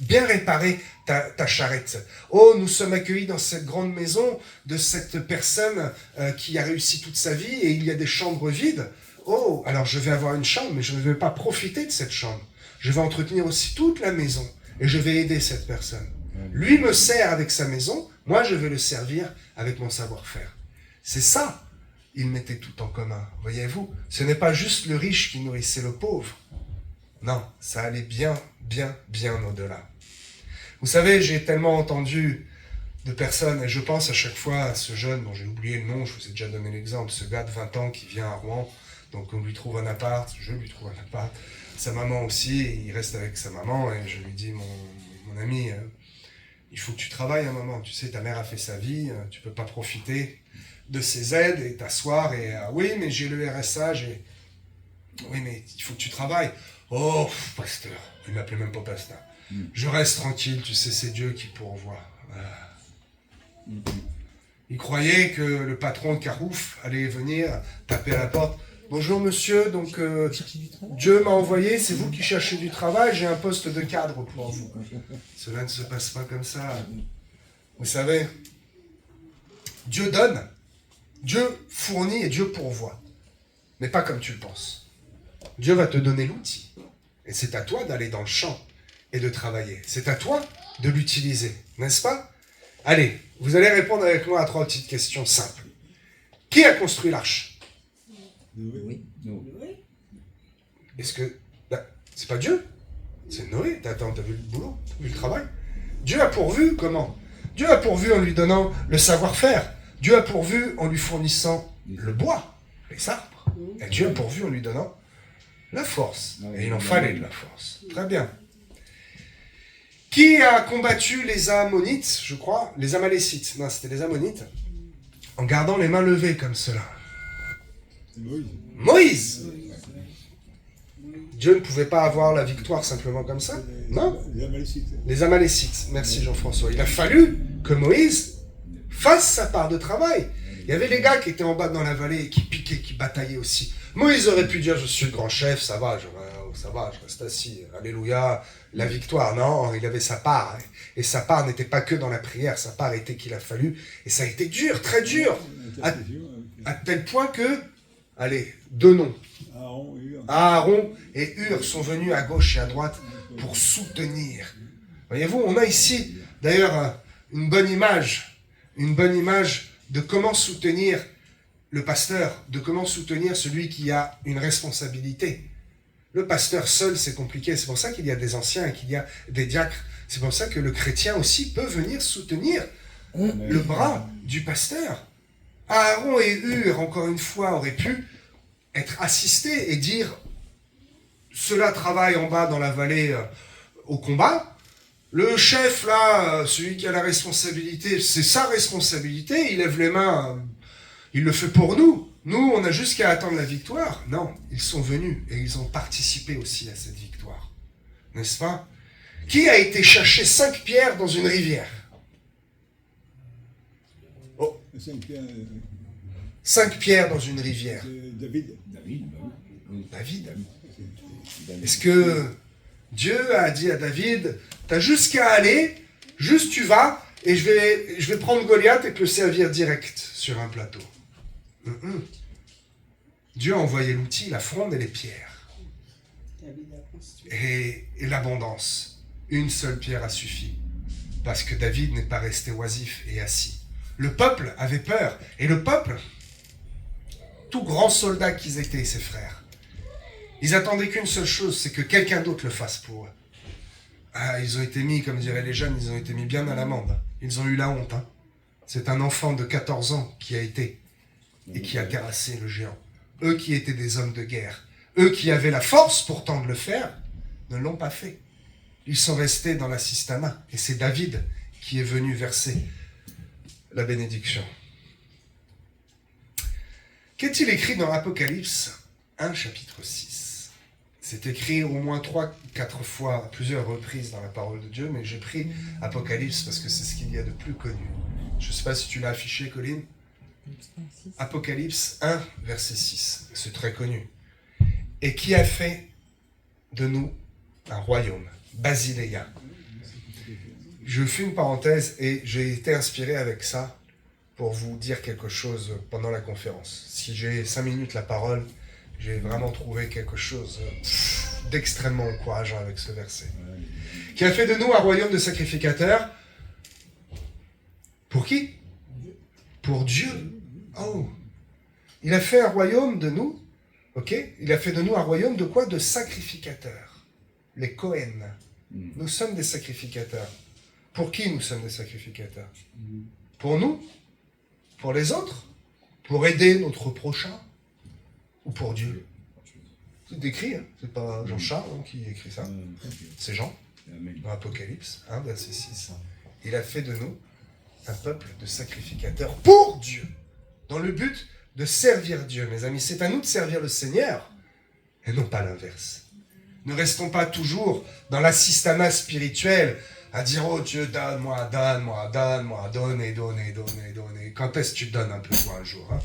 bien réparer ta charrette. Oh, nous sommes accueillis dans cette grande maison de cette personne qui a réussi toute sa vie et il y a des chambres vides. Oh, alors je vais avoir une chambre, mais je ne vais pas profiter de cette chambre. Je vais entretenir aussi toute la maison et je vais aider cette personne. Lui me sert avec sa maison, moi je vais le servir avec mon savoir-faire. C'est ça. Ils mettaient tout en commun, voyez-vous. Ce n'est pas juste le riche qui nourrissait le pauvre. Non, ça allait bien, bien, bien au-delà. Vous savez, j'ai tellement entendu de personnes, et je pense à chaque fois à ce jeune dont j'ai oublié le nom, je vous ai déjà donné l'exemple, ce gars de 20 ans qui vient à Rouen, donc on lui trouve un appart, je lui trouve un appart, sa maman aussi, et il reste avec sa maman, et je lui dis, mon ami, il faut que tu travailles un moment, tu sais, ta mère a fait sa vie, tu peux pas profiter de ses aides et t'asseoir et oui, mais j'ai le RSA, oui, mais il faut que tu travailles. Oh, pasteur, il m'appelait même pas pasteur. Je reste tranquille, tu sais, c'est Dieu qui pourvoit. Il croyait que le patron de Carouf allait venir taper à la porte. Bonjour monsieur, donc Dieu m'a envoyé, c'est vous qui cherchez du travail, j'ai un poste de cadre pour vous. Cela ne se passe pas comme ça. Vous savez, Dieu donne, Dieu fournit et Dieu pourvoit. Mais pas comme tu le penses. Dieu va te donner l'outil. Et c'est à toi d'aller dans le champ et de travailler. C'est à toi de l'utiliser, n'est-ce pas? Allez, vous allez répondre avec moi à 3 petites questions simples. Qui a construit l'arche? Oui. Est-ce que... c'est pas Dieu? C'est Noé. Attends, t'as vu le boulot? T'as vu le travail? Dieu a pourvu comment? Dieu a pourvu en lui donnant le savoir-faire. Dieu a pourvu en lui fournissant le bois, les arbres. Et Dieu a pourvu en lui donnant la force. Et il en fallait de la force. Très bien. Qui a combattu les Ammonites, je crois? Les Amalécites. Non, c'était les Ammonites. En gardant les mains levées comme cela. Moïse. Dieu ne pouvait pas avoir la victoire simplement comme ça? Non? Les Amalécites. Merci Jean-François. Il a fallu que Moïse fasse sa part de travail. Il y avait les gars qui étaient en bas dans la vallée et qui piquaient, qui bataillaient aussi. Moïse aurait pu dire, je suis le grand chef, ça va, je reste assis, alléluia, la victoire. Non, il avait sa part. Et sa part n'était pas que dans la prière, sa part était qu'il a fallu, et ça a été dur, très dur, à tel point que, allez, 2 noms. Aaron et Hur sont venus à gauche et à droite pour soutenir. Voyez-vous, on a ici, d'ailleurs, une bonne image de comment soutenir le pasteur, de comment soutenir celui qui a une responsabilité. Le pasteur seul, c'est compliqué. C'est pour ça qu'il y a des anciens et qu'il y a des diacres. C'est pour ça que le chrétien aussi peut venir soutenir le bras du pasteur. Aaron et Hur, encore une fois, auraient pu être assistés et dire « Cela travaille en bas dans la vallée au combat. Le chef, là, celui qui a la responsabilité, c'est sa responsabilité. Il lève les mains, il le fait pour nous. Nous, on a juste qu'à attendre la victoire. » Non, ils sont venus et ils ont participé aussi à cette victoire. N'est-ce pas? Qui a été chercher 5 pierres dans une rivière? Oh, 5 pierres dans une rivière. David. David. Est-ce que Dieu a dit à David, t'as juste qu'à aller, juste tu vas, et je vais prendre Goliath et te le servir direct sur un plateau. Dieu a envoyé l'outil, la fronde et les pierres. Et l'abondance. Une seule pierre a suffi. Parce que David n'est pas resté oisif et assis. Le peuple avait peur. Et le peuple, tout grands soldats qu'ils étaient, ses frères, ils attendaient qu'une seule chose, c'est que quelqu'un d'autre le fasse pour eux. Ah, ils ont été mis, comme diraient les jeunes, ils ont été mis bien à l'amende. Ils ont eu la honte. C'est un enfant de 14 ans qui a été et qui a terrassé le géant. Eux qui étaient des hommes de guerre, eux qui avaient la force pourtant de le faire, ne l'ont pas fait. Ils sont restés dans l'assistanat. Et c'est David qui est venu verser la bénédiction. Qu'est-il écrit dans Apocalypse 1, chapitre 6? C'est écrit au moins 3-4 fois, à plusieurs reprises dans la parole de Dieu, mais j'ai pris Apocalypse parce que c'est ce qu'il y a de plus connu. Je ne sais pas si tu l'as affiché, Colline. Apocalypse 1, verset 6. C'est très connu. Et qui a fait de nous un royaume, Basileia. Je fais une parenthèse et j'ai été inspiré avec ça pour vous dire quelque chose pendant la conférence. Si j'ai 5 minutes la parole, j'ai vraiment trouvé quelque chose d'extrêmement encourageant avec ce verset. Qui a fait de nous un royaume de sacrificateurs. Pour qui? Pour Dieu. Oh. Il a fait un royaume de nous. Ok? Il a fait de nous un royaume de quoi? De sacrificateurs. Les Cohen. Nous sommes des sacrificateurs. Pour qui nous sommes des sacrificateurs? Pour nous? Pour les autres? Pour aider notre prochain? Ou pour Dieu? C'est écrit, hein? C'est pas Jean-Charles qui écrit ça. C'est Jean, dans Apocalypse 1, verset 6. Il a fait de nous un peuple de sacrificateurs pour Dieu, dans le but de servir Dieu. Mes amis, c'est à nous de servir le Seigneur, et non pas l'inverse. Ne restons pas toujours dans l'assistanat spirituel, à dire « Oh Dieu, donne-moi, donne-moi, donne-moi, donnez, donnez, donnez, donnez. » Quand est-ce que tu donnes un peu, toi, un jour, hein?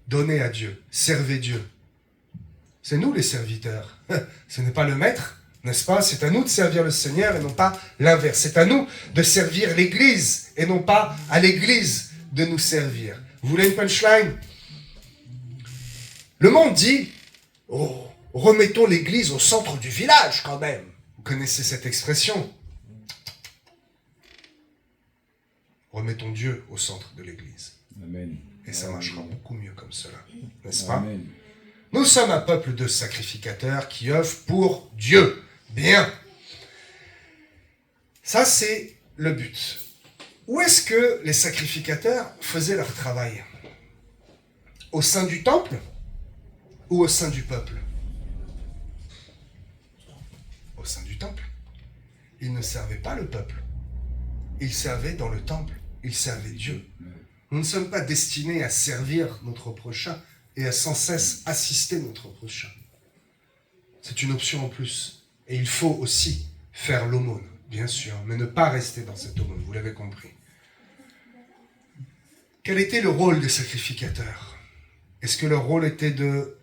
Donnez à Dieu, servez Dieu. C'est nous les serviteurs. Ce n'est pas le maître, n'est-ce pas? C'est à nous de servir le Seigneur et non pas l'inverse. C'est à nous de servir l'Église et non pas à l'Église de nous servir. Vous voulez une punchline? Le monde dit « Oh, remettons l'Église au centre du village quand même. » Vous connaissez cette expression? Remettons Dieu au centre de l'Église. Amen. Et ça marchera beaucoup mieux comme cela, n'est-ce pas? Amen. Nous sommes un peuple de sacrificateurs qui œuvrent pour Dieu. Bien. Ça, c'est le but. Où est-ce que les sacrificateurs faisaient leur travail? Au sein du temple ou au sein du peuple? Au sein du temple. Ils ne servaient pas le peuple. Ils servaient dans le temple. Ils servaient Dieu. Nous ne sommes pas destinés à servir notre prochain et à sans cesse assister notre prochain. C'est une option en plus. Et il faut aussi faire l'aumône, bien sûr, mais ne pas rester dans cette aumône, vous l'avez compris. Quel était le rôle des sacrificateurs? Est-ce que leur rôle était de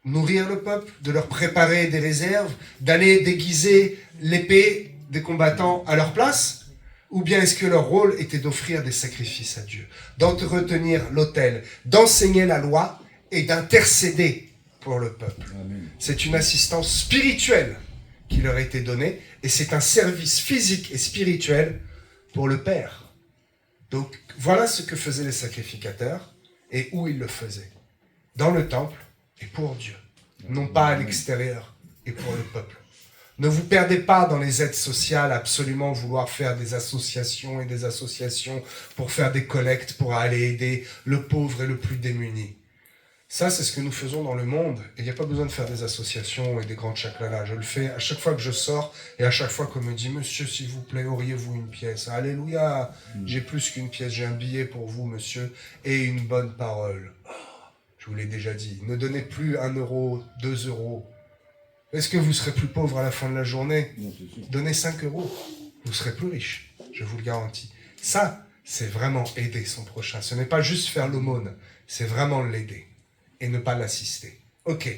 nourrir le peuple, de leur préparer des réserves, d'aller déguiser l'épée des combattants à leur place? Ou bien est-ce que leur rôle était d'offrir des sacrifices à Dieu, d'entretenir l'autel, d'enseigner la loi et d'intercéder pour le peuple? Amen. C'est une assistance spirituelle qui leur était donnée et c'est un service physique et spirituel pour le Père. Donc voilà ce que faisaient les sacrificateurs et où ils le faisaient. Dans le temple et pour Dieu, non pas à l'extérieur et pour le peuple. Ne vous perdez pas dans les aides sociales, absolument vouloir faire des associations et des associations pour faire des collectes, pour aller aider le pauvre et le plus démuni. Ça, c'est ce que nous faisons dans le monde. Et il n'y a pas besoin de faire des associations et des grands tchaklalas. Je le fais à chaque fois que je sors et à chaque fois qu'on me dit « Monsieur, s'il vous plaît, auriez-vous une pièce ?» Alléluia, j'ai plus qu'une pièce, j'ai un billet pour vous, monsieur, et une bonne parole. Je vous l'ai déjà dit, ne donnez plus 1 euro, 2 euros. Est-ce que vous serez plus pauvre à la fin de la journée? Non, c'est sûr. Donnez 5 euros, vous serez plus riche, je vous le garantis. Ça, c'est vraiment aider son prochain. Ce n'est pas juste faire l'aumône, c'est vraiment l'aider et ne pas l'assister. Ok.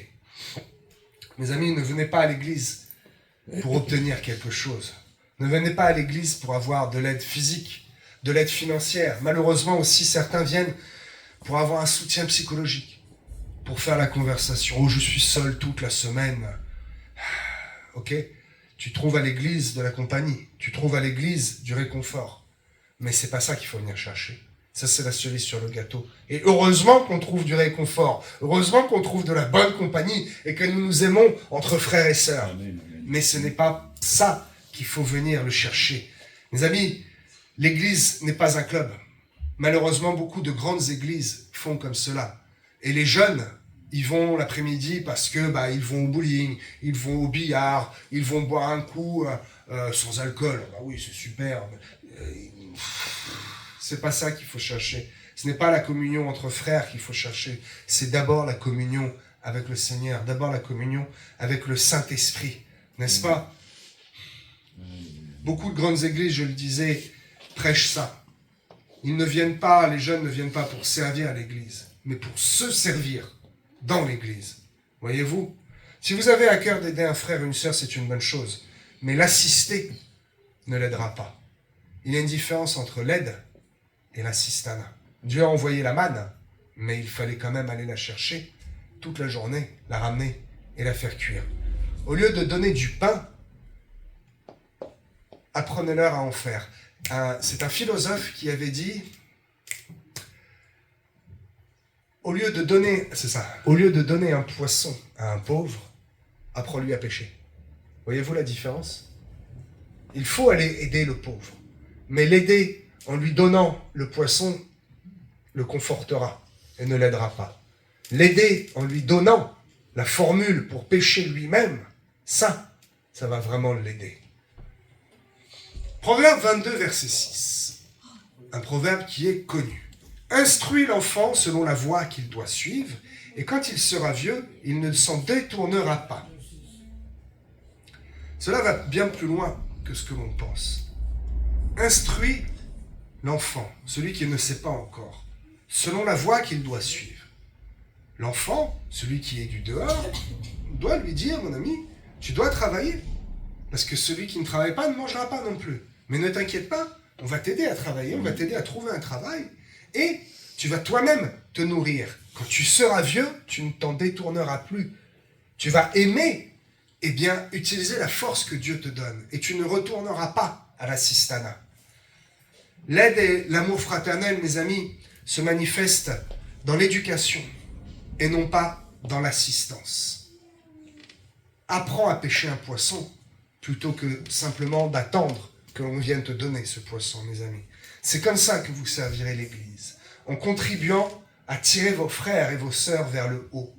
Mes amis, ne venez pas à l'église pour obtenir quelque chose. Ne venez pas à l'église pour avoir de l'aide physique, de l'aide financière. Malheureusement aussi, certains viennent pour avoir un soutien psychologique, pour faire la conversation. Oh, je suis seul toute la semaine. Ok? Tu trouves à l'église de la compagnie, tu trouves à l'église du réconfort. Mais c'est pas ça qu'il faut venir chercher. Ça, c'est la cerise sur le gâteau. Et heureusement qu'on trouve du réconfort. Heureusement qu'on trouve de la bonne compagnie et que nous nous aimons entre frères et sœurs. Amen, amen. Mais ce n'est pas ça qu'il faut venir le chercher. Mes amis, l'église n'est pas un club. Malheureusement, beaucoup de grandes églises font comme cela. Et les jeunes, ils vont l'après-midi parce que ils vont au bowling, ils vont au billard, ils vont boire un coup sans alcool. Bah oui, c'est super. C'est pas ça qu'il faut chercher. Ce n'est pas la communion entre frères qu'il faut chercher. C'est d'abord la communion avec le Seigneur, d'abord la communion avec le Saint-Esprit. N'est-ce pas? Beaucoup de grandes églises, je le disais, prêchent ça. Ils ne viennent pas, les jeunes ne viennent pas pour servir à l'église, mais pour se servir dans l'église. Voyez-vous? Si vous avez à cœur d'aider un frère ou une sœur, c'est une bonne chose. Mais l'assister ne l'aidera pas. Il y a une différence entre l'aide et l'assistanat. Dieu a envoyé la manne, mais il fallait quand même aller la chercher toute la journée, la ramener et la faire cuire. Au lieu de donner du pain, apprenez-leur à en faire. C'est un philosophe qui avait dit, au lieu de donner un poisson à un pauvre, apprends-lui à pêcher. Voyez-vous la différence? Il faut aller aider le pauvre, mais l'aider en lui donnant le poisson le confortera et ne l'aidera pas. L'aider en lui donnant la formule pour pêcher lui-même, ça va vraiment l'aider. Proverbe 22, verset 6. Un proverbe qui est connu. Instruis l'enfant selon la voie qu'il doit suivre, et quand il sera vieux, il ne s'en détournera pas. Cela va bien plus loin que ce que l'on pense. Instruis l'enfant, celui qui ne sait pas encore, selon la voie qu'il doit suivre. L'enfant, celui qui est du dehors, doit lui dire, mon ami, tu dois travailler. Parce que celui qui ne travaille pas ne mangera pas non plus. Mais ne t'inquiète pas, on va t'aider à travailler, on va t'aider à trouver un travail. Et tu vas toi-même te nourrir. Quand tu seras vieux, tu ne t'en détourneras plus. Tu vas aimer, utiliser la force que Dieu te donne. Et tu ne retourneras pas à l'assistanat. L'aide et l'amour fraternel, mes amis, se manifestent dans l'éducation et non pas dans l'assistance. Apprends à pêcher un poisson plutôt que simplement d'attendre que l'on vienne te donner ce poisson, mes amis. C'est comme ça que vous servirez l'Église, en contribuant à tirer vos frères et vos sœurs vers le haut,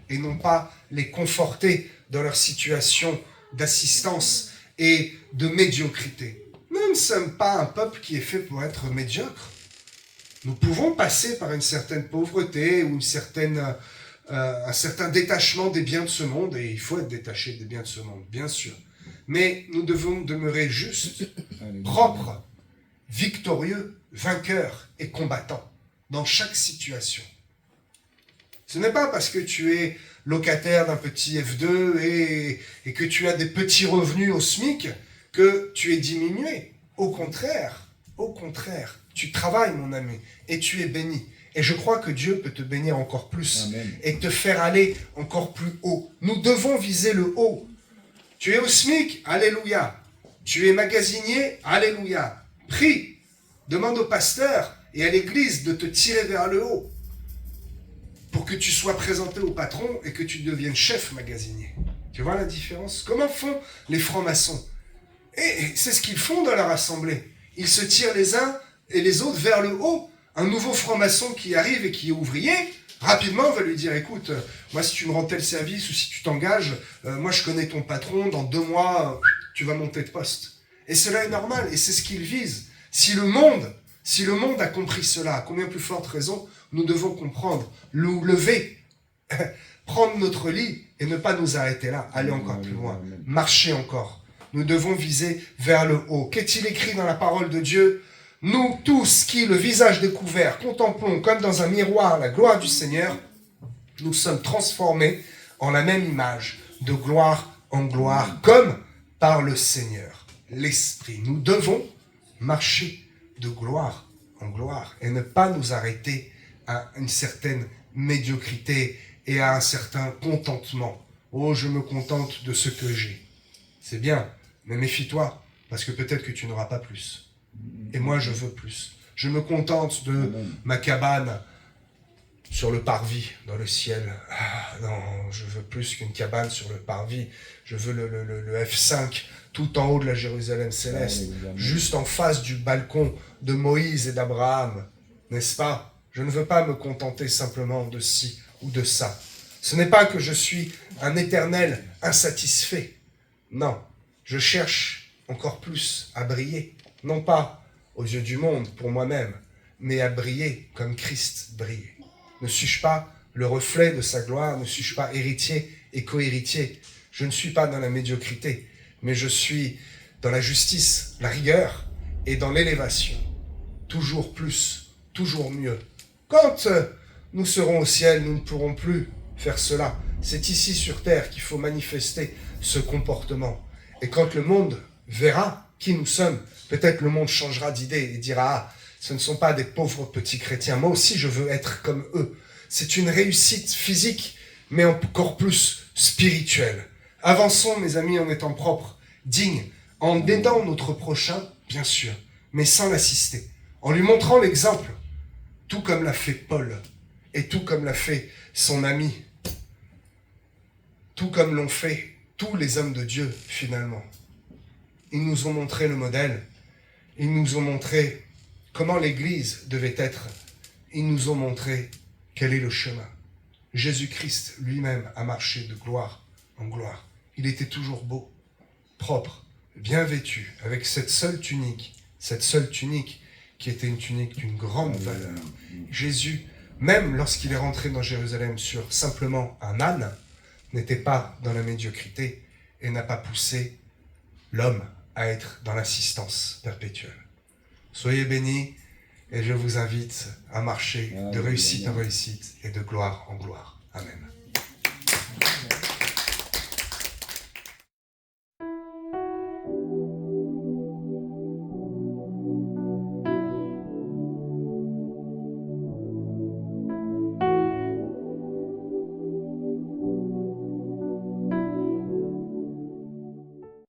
et non pas les conforter dans leur situation d'assistance et de médiocrité. Nous ne sommes pas un peuple qui est fait pour être médiocre. Nous pouvons passer par une certaine pauvreté ou un certain détachement des biens de ce monde, et il faut être détaché des biens de ce monde, bien sûr. Mais nous devons demeurer justes, propres, victorieux, vainqueurs et combattants dans chaque situation. Ce n'est pas parce que tu es locataire d'un petit F2 et que tu as des petits revenus au SMIC que tu es diminué. Au contraire, tu travailles, mon ami, et tu es béni. Et je crois que Dieu peut te bénir encore plus. Amen. Et te faire aller encore plus haut. Nous devons viser le haut. Tu es au SMIC, alléluia. Tu es magasinier, alléluia. Prie, demande au pasteur et à l'église de te tirer vers le haut pour que tu sois présenté au patron et que tu deviennes chef magasinier. Tu vois la différence? Comment font les francs-maçons? Et c'est ce qu'ils font dans leur assemblée. Ils se tirent les uns et les autres vers le haut. Un nouveau franc-maçon qui arrive et qui est ouvrier, rapidement on va lui dire, écoute, moi si tu me rends tel service ou si tu t'engages, moi je connais ton patron, dans 2 mois, tu vas monter de poste. Et cela est normal, et c'est ce qu'ils visent. Si le monde a compris cela, à combien plus forte raison nous devons comprendre, nous lever prendre notre lit et ne pas nous arrêter là, aller encore plus loin, marcher encore. Nous devons viser vers le haut. Qu'est-il écrit dans la parole de Dieu? Nous tous qui, le visage découvert, contemplons comme dans un miroir la gloire du Seigneur, nous sommes transformés en la même image, de gloire en gloire, comme par le Seigneur, l'Esprit. Nous devons marcher de gloire en gloire et ne pas nous arrêter à une certaine médiocrité et à un certain contentement. Oh, je me contente de ce que j'ai. C'est bien, mais méfie-toi, parce que peut-être que tu n'auras pas plus. Et moi, je veux plus. Je me contente de ma cabane sur le parvis, dans le ciel. Ah, non, je veux plus qu'une cabane sur le parvis. Je veux le F5 tout en haut de la Jérusalem céleste, juste en face du balcon de Moïse et d'Abraham. N'est-ce pas? Je ne veux pas me contenter simplement de ci ou de ça. Ce n'est pas que je suis un éternel insatisfait. Non, je cherche encore plus à briller. Non pas aux yeux du monde, pour moi-même, mais à briller comme Christ brillait. Ne suis-je pas le reflet de sa gloire? Ne suis-je pas héritier et co-héritier? Je ne suis pas dans la médiocrité, mais je suis dans la justice, la rigueur et dans l'élévation. Toujours plus, toujours mieux. Quand nous serons au ciel, nous ne pourrons plus faire cela. C'est ici sur terre qu'il faut manifester ce comportement. Et quand le monde verra qui nous sommes, peut-être le monde changera d'idée et dira « Ah, ce ne sont pas des pauvres petits chrétiens. Moi aussi, je veux être comme eux. » C'est une réussite physique, mais encore plus spirituelle. Avançons, mes amis, en étant propres, dignes, en aidant notre prochain, bien sûr, mais sans l'assister, en lui montrant l'exemple, tout comme l'a fait Paul, et tout comme l'a fait son ami, tout comme l'ont fait tous les hommes de Dieu, finalement. Ils nous ont montré le modèle, ils nous ont montré comment l'Église devait être, ils nous ont montré quel est le chemin. Jésus-Christ lui-même a marché de gloire en gloire. Il était toujours beau, propre, bien vêtu, avec cette seule tunique qui était une tunique d'une grande valeur. Jésus, même lorsqu'il est rentré dans Jérusalem sur simplement un âne, n'était pas dans la médiocrité et n'a pas poussé l'homme à être dans l'assistance perpétuelle. Soyez bénis et je vous invite à marcher de réussite en réussite et de gloire en gloire. Amen.